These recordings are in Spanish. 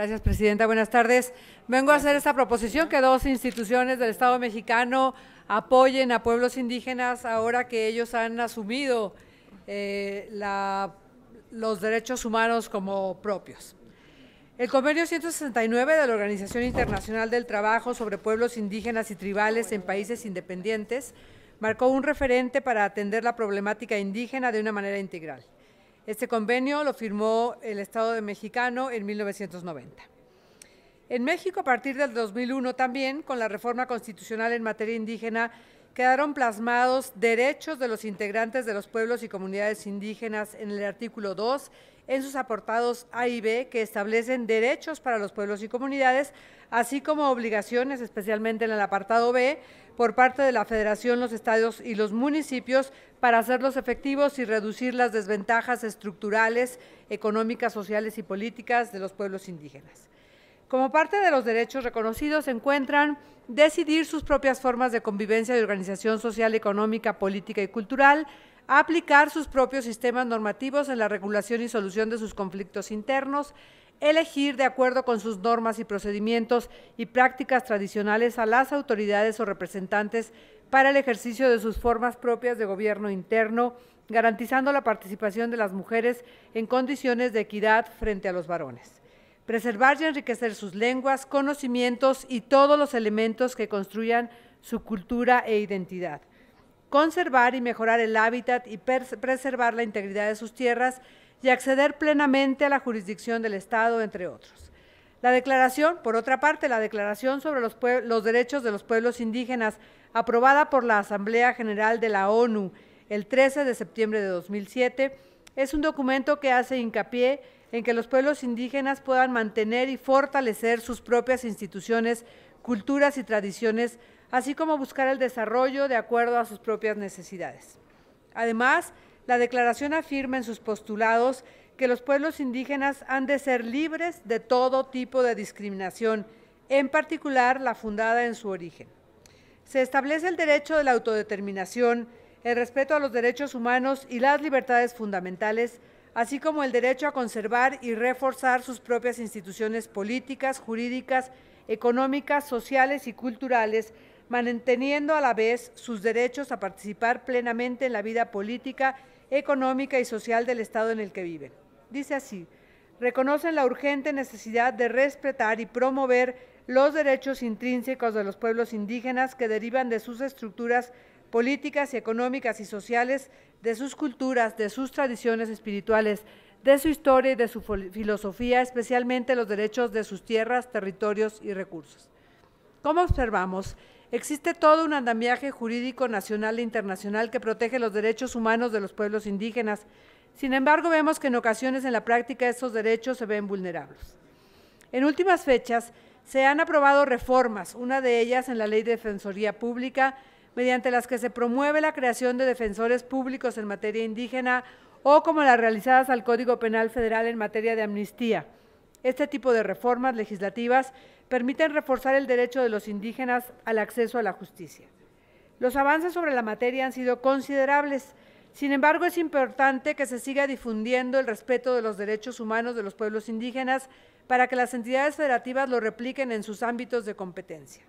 Gracias, presidenta. Buenas tardes. Vengo a hacer esta proposición que dos instituciones del Estado mexicano apoyen a pueblos indígenas ahora que ellos han asumido los derechos humanos como propios. El convenio 169 de la Organización Internacional del Trabajo sobre pueblos indígenas y tribales en países independientes marcó un referente para atender la problemática indígena de una manera integral. Este convenio lo firmó el Estado mexicano en 1990. En México, a partir del 2001 también, con la reforma constitucional en materia indígena, quedaron plasmados derechos de los integrantes de los pueblos y comunidades indígenas en el artículo 2, en sus apartados A y B, que establecen derechos para los pueblos y comunidades, así como obligaciones, especialmente en el apartado B, por parte de la Federación, los estados y los municipios para hacerlos efectivos y reducir las desventajas estructurales, económicas, sociales y políticas de los pueblos indígenas. Como parte de los derechos reconocidos se encuentran decidir sus propias formas de convivencia y organización social, económica, política y cultural, aplicar sus propios sistemas normativos en la regulación y solución de sus conflictos internos, elegir de acuerdo con sus normas y procedimientos y prácticas tradicionales a las autoridades o representantes para el ejercicio de sus formas propias de gobierno interno, garantizando la participación de las mujeres en condiciones de equidad frente a los varones. Preservar y enriquecer sus lenguas, conocimientos y todos los elementos que construyan su cultura e identidad. Conservar y mejorar el hábitat y preservar la integridad de sus tierras y acceder plenamente a la jurisdicción del Estado, entre otros. La declaración, por otra parte, la Declaración sobre los Derechos de los Pueblos Indígenas, aprobada por la Asamblea General de la ONU el 13 de septiembre de 2007, es un documento que hace hincapié en que los pueblos indígenas puedan mantener y fortalecer sus propias instituciones, culturas y tradiciones, así como buscar el desarrollo de acuerdo a sus propias necesidades. Además, la declaración afirma en sus postulados que los pueblos indígenas han de ser libres de todo tipo de discriminación, en particular la fundada en su origen. Se establece el derecho de la autodeterminación, el respeto a los derechos humanos y las libertades fundamentales, así como el derecho a conservar y reforzar sus propias instituciones políticas, jurídicas, económicas, sociales y culturales, manteniendo a la vez sus derechos a participar plenamente en la vida política, económica y social del Estado en el que viven. Dice así: reconocen la urgente necesidad de respetar y promover los derechos intrínsecos de los pueblos indígenas que derivan de sus estructuras políticas y económicas y sociales, de sus culturas, de sus tradiciones espirituales, de su historia y de su filosofía, especialmente los derechos de sus tierras, territorios y recursos. Como observamos, existe todo un andamiaje jurídico nacional e internacional que protege los derechos humanos de los pueblos indígenas. Sin embargo, vemos que en ocasiones en la práctica estos derechos se ven vulnerables. En últimas fechas, se han aprobado reformas, una de ellas en la Ley de Defensoría Pública, mediante las que se promueve la creación de defensores públicos en materia indígena o como las realizadas al Código Penal Federal en materia de amnistía. Este tipo de reformas legislativas permiten reforzar el derecho de los indígenas al acceso a la justicia. Los avances sobre la materia han sido considerables. Sin embargo, es importante que se siga difundiendo el respeto de los derechos humanos de los pueblos indígenas para que las entidades federativas lo repliquen en sus ámbitos de competencia.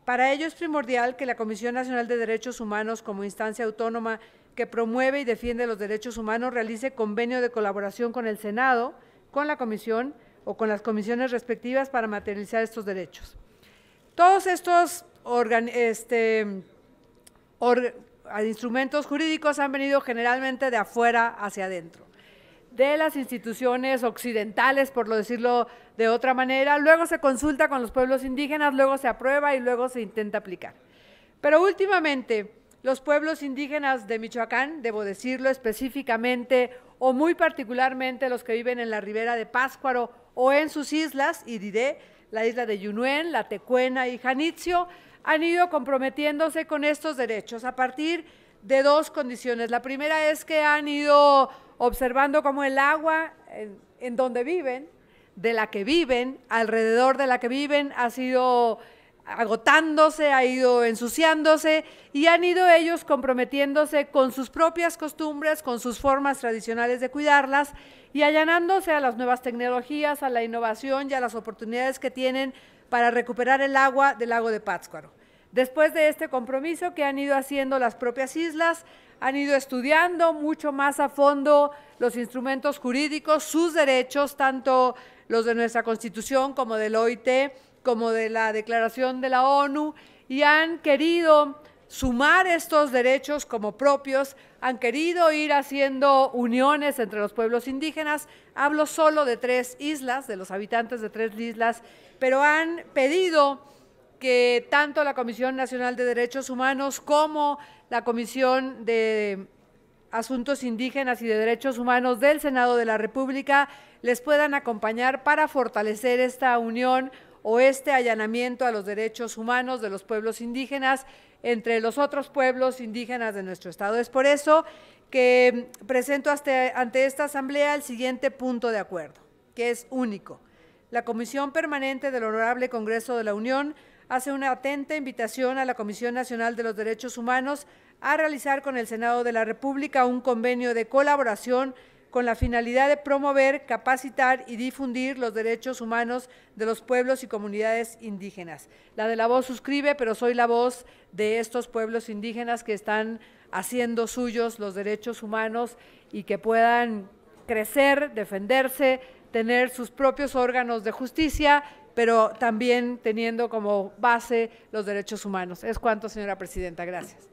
Para ello es primordial que la Comisión Nacional de Derechos Humanos, como instancia autónoma que promueve y defiende los derechos humanos, realice convenio de colaboración con el Senado, con la Comisión o con las comisiones respectivas para materializar estos derechos. Todos estos instrumentos jurídicos han venido generalmente de afuera hacia adentro, de las instituciones occidentales, por decirlo de otra manera. Luego se consulta con los pueblos indígenas, luego se aprueba y luego se intenta aplicar. Pero últimamente, los pueblos indígenas de Michoacán, debo decirlo específicamente o muy particularmente los que viven en la ribera de Pátzcuaro o en sus islas, y diré la isla de Yunuen, la Tecuena y Janitzio, han ido comprometiéndose con estos derechos a partir de dos condiciones. La primera es que han ido observando cómo el agua en donde viven, de la que viven, alrededor de la que viven, ha sido agotándose, ha ido ensuciándose y han ido ellos comprometiéndose con sus propias costumbres, con sus formas tradicionales de cuidarlas y allanándose a las nuevas tecnologías, a la innovación y a las oportunidades que tienen para recuperar el agua del lago de Pátzcuaro. Después de este compromiso que han ido haciendo las propias islas, han ido estudiando mucho más a fondo los instrumentos jurídicos, sus derechos, tanto los de nuestra Constitución como del OIT, como de la Declaración de la ONU, y han querido sumar estos derechos como propios, han querido ir haciendo uniones entre los pueblos indígenas. Hablo solo de 3 islas, de los habitantes de 3 islas, pero han pedido que tanto la Comisión Nacional de Derechos Humanos como la Comisión de Asuntos Indígenas y de Derechos Humanos del Senado de la República les puedan acompañar para fortalecer esta unión o este allanamiento a los derechos humanos de los pueblos indígenas entre los otros pueblos indígenas de nuestro Estado. Es por eso que presento ante esta Asamblea el siguiente punto de acuerdo, que es único. La Comisión Permanente del Honorable Congreso de la Unión hace una atenta invitación a la Comisión Nacional de los Derechos Humanos a realizar con el Senado de la República un convenio de colaboración con la finalidad de promover, capacitar y difundir los derechos humanos de los pueblos y comunidades indígenas. La de la voz suscribe, pero soy la voz de estos pueblos indígenas que están haciendo suyos los derechos humanos y que puedan crecer, defenderse, tener sus propios órganos de justicia, pero también teniendo como base los derechos humanos. Es cuanto, señora presidenta. Gracias.